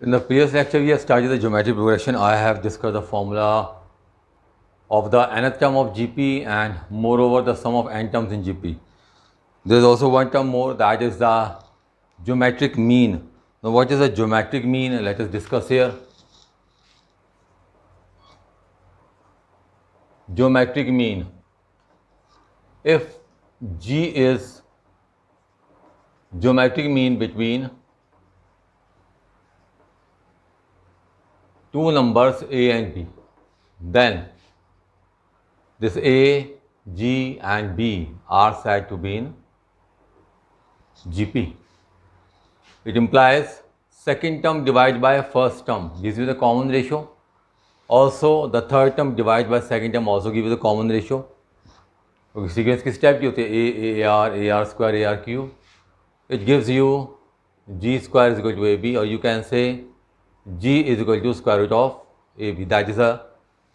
In the previous lecture, we have studied the geometric progression. I have discussed the formula of the nth term of GP and moreover the sum of n terms in GP. There is also one term more, that is the geometric mean. Now what is the geometric mean? Let us discuss here. Geometric mean. If G is geometric mean between two numbers A and B, then this A, G and B are said to be in GP. It implies second term divided by first term gives you the common ratio. Also the third term divided by second term also gives you the common ratio. Okay, sequence की step क्या होती है? AR square, AR cube. It gives you G square is equal to AB, or you can say G is equal to square root of AB. That is a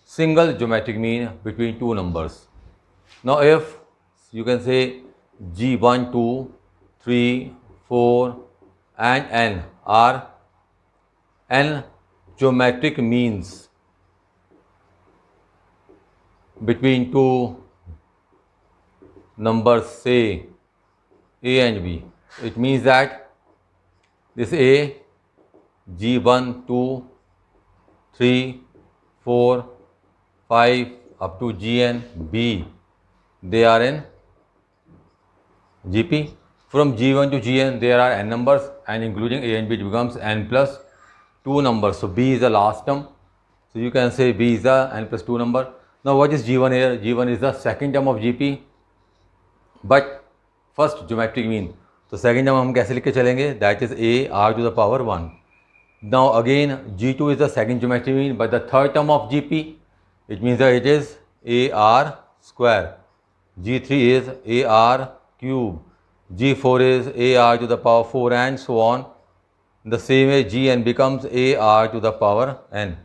single geometric mean between two numbers. Now if you can say G1, 2, 3, 4 and N are N geometric means between two numbers, say A and B, it means that this A, G1, 2, 3, 4, 5 up to Gn, B, they are in GP. From G1 to Gn there are n numbers, and including A and B it becomes n plus 2 numbers. So B is the last term. So you can say B is the n plus 2 number. Now what is G1 here? G1 is the second term of GP, but first geometric mean. तो second term हम कैसे लिख के चलेंगे? That is A r to the power 1. Now again G2 is the second geometric mean, but the third term of GP, it means that it is AR square. G3 is AR cube. G4 is AR to the power 4 and so on. The same way Gn becomes AR to the power n.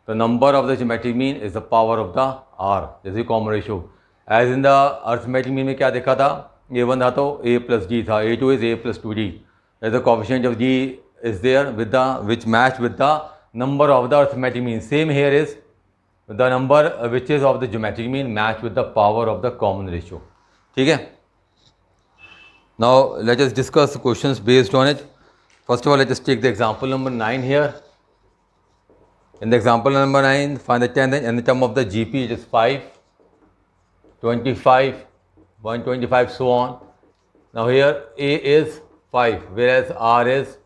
The number of the geometric mean is the power of the R, जैसे common ratio. As in the arithmetic mean में क्या देखा था? A1 था तो A plus D था. A2 is A plus 2D. As the coefficient of D is there with the which match with the number of the arithmetic mean. Same here is the number which is of the geometric mean match with the power of the common ratio. ठीक है? Now let us discuss questions based on it. First of all, let us take the example number 9 here. In the example number 9, find the 10th and nth term of the GP, it is 5, 25, 125, so on. Now here A is 5, whereas R is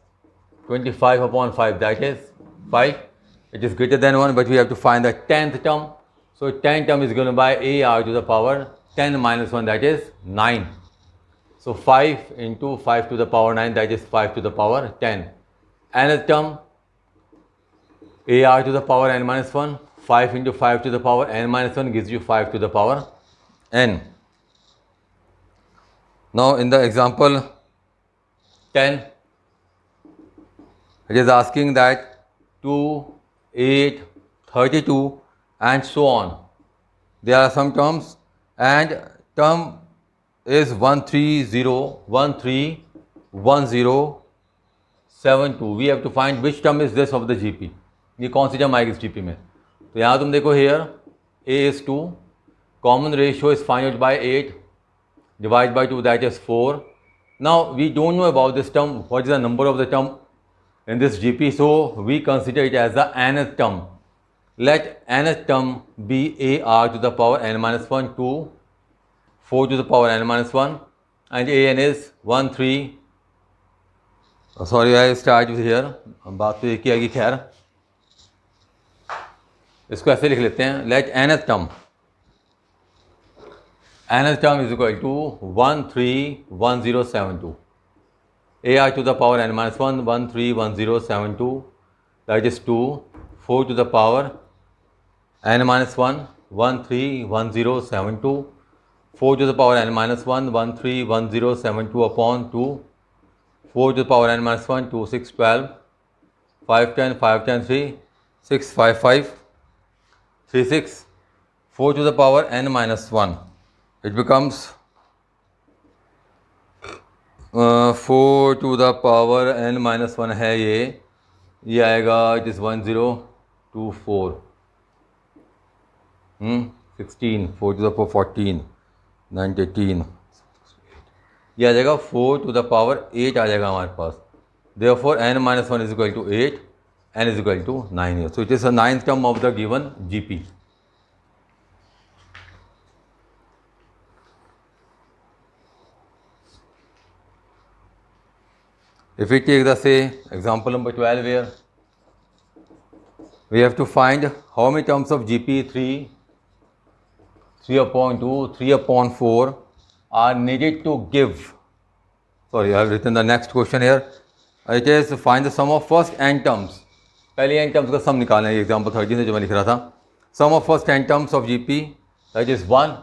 25 upon 5, that is 5. It is greater than 1, but we have to find the 10th term. So 10th term is given by AR to the power 10 minus 1, that is 9. So 5 into 5 to the power 9, that is 5 to the power 10. Nth term, AR to the power n minus 1, 5 into 5 to the power n minus 1 gives you 5 to the power n. Now in the example 10, it is asking that 2, 8, 32 and so on. There are some terms, and term is 130131072. We have to find which term is this of the GP. ये कौन सी term आएगी इस GP में? तो यहाँ तुम देखो here A is 2, common ratio is find out by 8, divide by 2, that is 4. Now we don't know about this term, what is the number of the term in this GP, so we consider it as the nth term. Let nth term be AR to the power n minus 1 to 4 to the power n minus 1, and AN is 1, 3. Sorry, I start with here. बात तो एक ही आएगी, खैर इसको ऐसे लिख लेते हैं. Let nth term is equal to 131072. AR to the power n minus 1, 131072, that is 2, 4 to the power n minus 1, 131072, 4 to the power n minus 1, 131072 upon 2, 4 to the power n minus 1, 2, 6, 12, 5, 10, 5, 10, 3, 6, 5, 5, 3, 6, 4 to the power n minus 1. It becomes 4 to the power n minus 1 है ये ये आएगा it is 1024 16 4 to the power 14 9 18 ये आ जाएगा 4 to the power 8 आ जाएगा हमारे पास। Therefore n minus 1 is equal to 8, n is equal to 9 here. So it is the ninth term of the given GP. If we take the say example number 12 where we have to find how many terms of GP 3, 3 upon 2, 3 upon 4 are needed to give. Sorry, I have written the next question here. It is find the sum of first n terms. पहले n terms का sum निकालना है example 13 से जो मैं लिख रहा था. Sum of first n terms of GP that is 1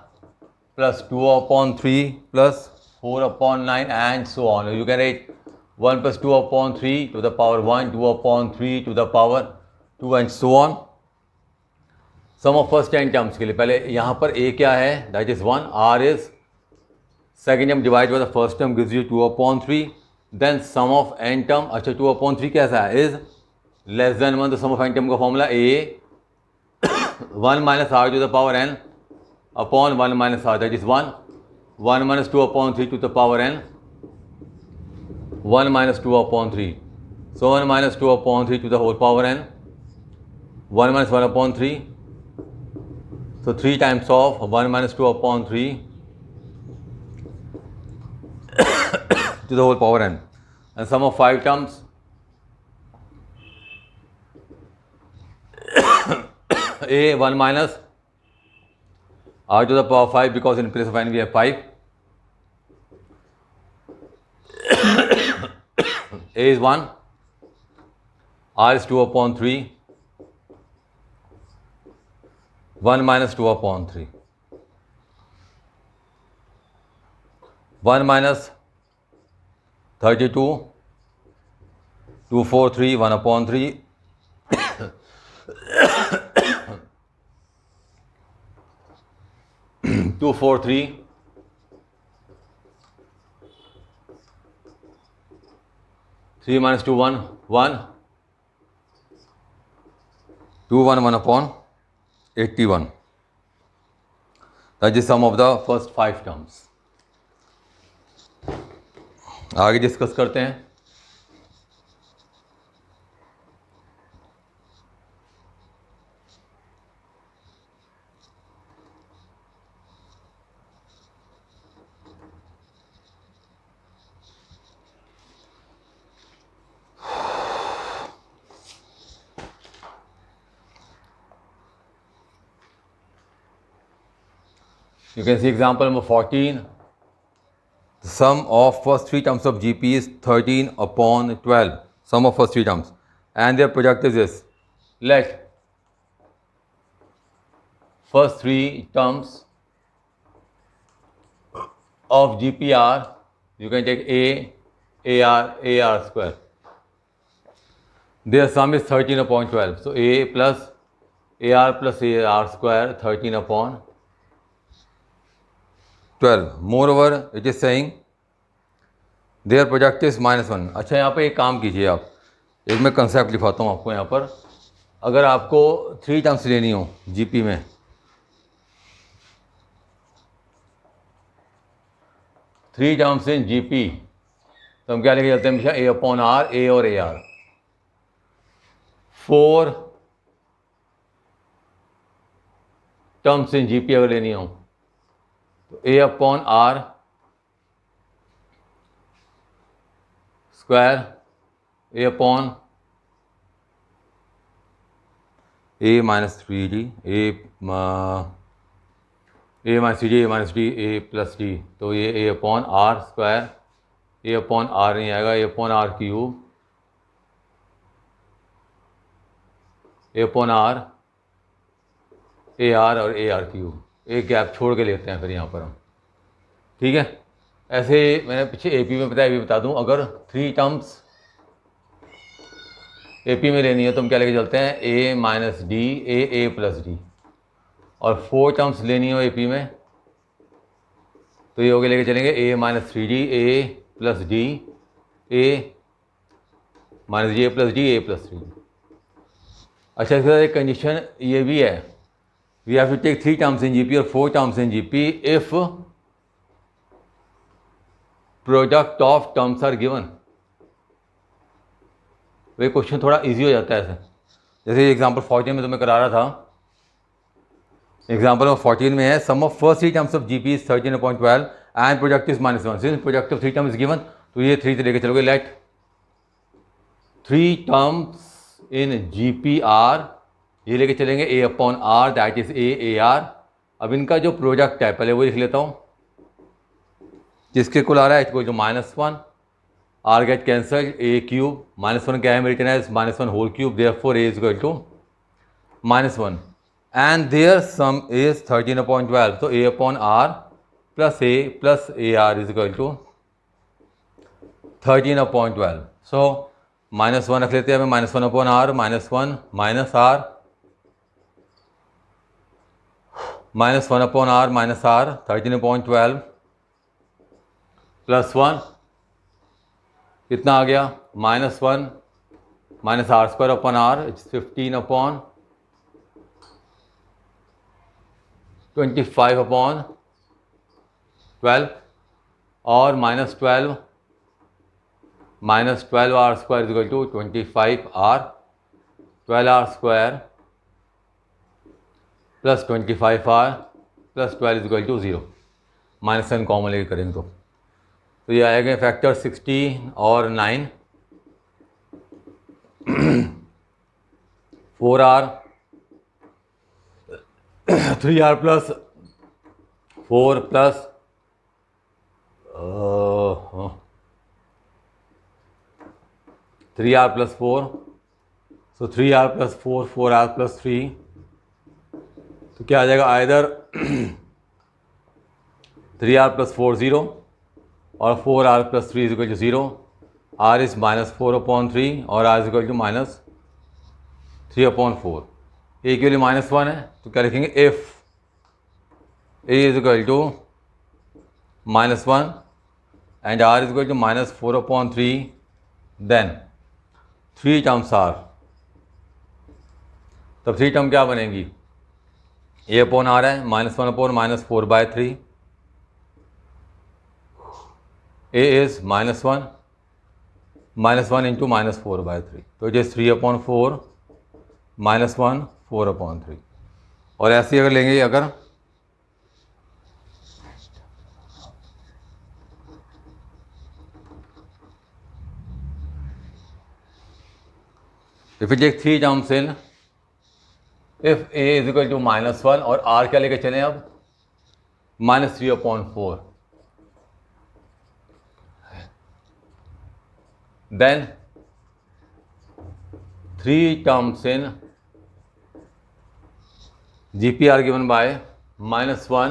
plus 2 upon 3 plus 4 upon 9 and so on. You can write 1 plus 2 upon 3 to the power 1, 2 upon 3 to the power 2 and so on. Sum of first n terms के लिए पहले यहाँ पर a क्या है that is 1, r is second term divided by the first term gives you 2 upon 3. Then sum of n term, अच्छा 2 upon 3 कैसा है is less than 1, तो sum of n term का formula a 1 minus r to the power n upon 1 minus r, that is 1 minus 2 upon 3 to the power n 1 minus 2 upon 3. So 1 minus 2 upon 3 to the whole power n 1 minus 1 upon 3. So 3 times of 1 minus 2 upon 3 to the whole power n, and sum of 5 terms a 1 minus r to the power 5 because in place of n we have 5. A is 1, r is 2 upon 3, 1 minus 2 upon 3, 1 minus 32, 2 4 3, 1 upon 3, 2 4 3, 3 minus 2 1, 1, 2 1 1 upon 81. That is sum of the first 5 terms. आगे discuss करते हैं. You can see example number 14. The sum of first 3 terms of GP is 13 upon 12. Sum of first 3 terms. And their product is this. Let first 3 terms of GP are, you can take AR square. Their sum is 13 upon 12. So A plus AR square 13 upon 12. Moreover, it is saying their product is -1. अच्छा, यहाँ पे एक काम कीजिए आप, एक मैं concept लिखाता हूँ आपको यहाँ पर. अगर आपको 3 टर्म्स लेनी हो जीपी में, 3 टर्म्स इन जीपी, तो हम क्या लेके चलते हैं हमेशा A अपॉन R, A और AR. 4 टर्म्स इन जीपी अगर लेनी हो तो A upon R square, A upon A minus 3D, A minus C D, A minus D, A plus D. तो ये A upon R square, A upon R नहीं आएगा, A upon R cube, A upon R, AR और AR cube. एक gap छोड़ के लेते हैं फिर यहाँ पर हम. ठीक है, ऐसे मैंने पीछे एपी में बताया, भी बता दूं. अगर 3 टर्म्स एपी में लेनी है तो हम क्या लेके चलते हैं A minus D, A plus D. और 4 टर्म्स लेनी हो एपी में तो ये हो गया, लेके चलेंगे A minus 3D, A plus D, A minus A plus D A plus 3। अच्छा, इसके साथ एक कंडीशन ये भी है, we have to take 3 terms in GP और 4 terms in GP if product of terms are given. वही क्वेश्चन थोड़ा इजी हो जाता है ऐसे। जैसे एग्जांपल 14 में तो मैं करा रहा था, एग्जांपल 14 में है sum of first 3 terms of GP is 13.12 and product is -1। Since product of 3 term is given, तो ये 3 से लेके चलोगे। Let 3 terms in GP are, ये लेके चलेंगे a upon r, that is a r. अब इनका जो प्रोडक्ट है पहले वो लिख लेता हूँ, जिसके कुल आ रहा है equal to -1, R get cancelled, A cube, -1 क्या है return as -1 whole cube, therefore A is equal to -1 and their sum is 13.12। तो a upon R plus A R is equal to 13.12। So -1 रख लेते हैं हमें, -1 upon R, -1 minus R, -1 upon R minus R, 13.12 plus 1 कितना आ गया, -1 minus R square upon are, it's 15 upon 25 upon 12 और -12 R square is equal to 25 R, 12 R square plus 25 R plus 12 is equal to 0। -1 common लेके करेंगे तो ये आएगा factor 16 और 9, 4r 3r plus 4 plus 3r plus 4, सो 3r प्लस 4, 4r प्लस 3, तो क्या आ जाएगा आइदर 3r प्लस 4 0 और 4r plus 3 is equal to 0, r is -4 upon 3 और r is equal to -3 upon 4। A के लिए -1 है तो क्या लिखेंगे, if a is equal to -1 and r is equal to -4 upon 3, then 3 terms are, तब 3 term क्या बनेंगी, a अपॉन आर है, -1 अपॉन -4/3, a is -1 इंटू -4/3, तो इट इज़ 3 अपॉन 4 -1 4 अपॉन 3। और ऐसे अगर लेंगे, अगर if you take 3 terms in, if a is equal to -1 और r क्या लेके चलें अब, -3 upon 4, then 3 terms in GP are given by -1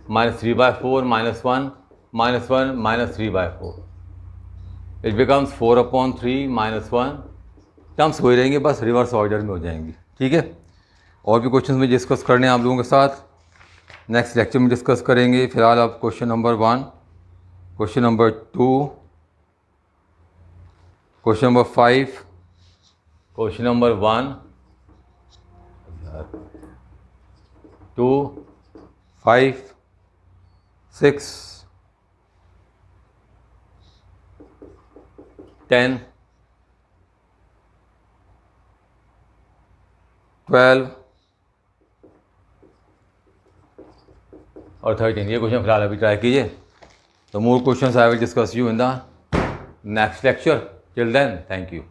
-3/4 -1 -1 -3/4, it becomes 4 upon 3 -1। Terms हो ही रहेंगे, बस रिवर्स ऑर्डर में हो जाएंगी। ठीक है, और भी क्वेश्चन में डिस्कस करने हैं आप लोगों के साथ, नेक्स्ट लेक्चर में डिस्कस करेंगे। फिलहाल आप question number 1, question number 2, question number 5, question number 1, 2, 5, 6, 10, 12 और 13, ये क्वेश्चन फिलहाल अभी ट्राई कीजिए। तो more questions I will discuss you in the next lecture. Till then, thank you.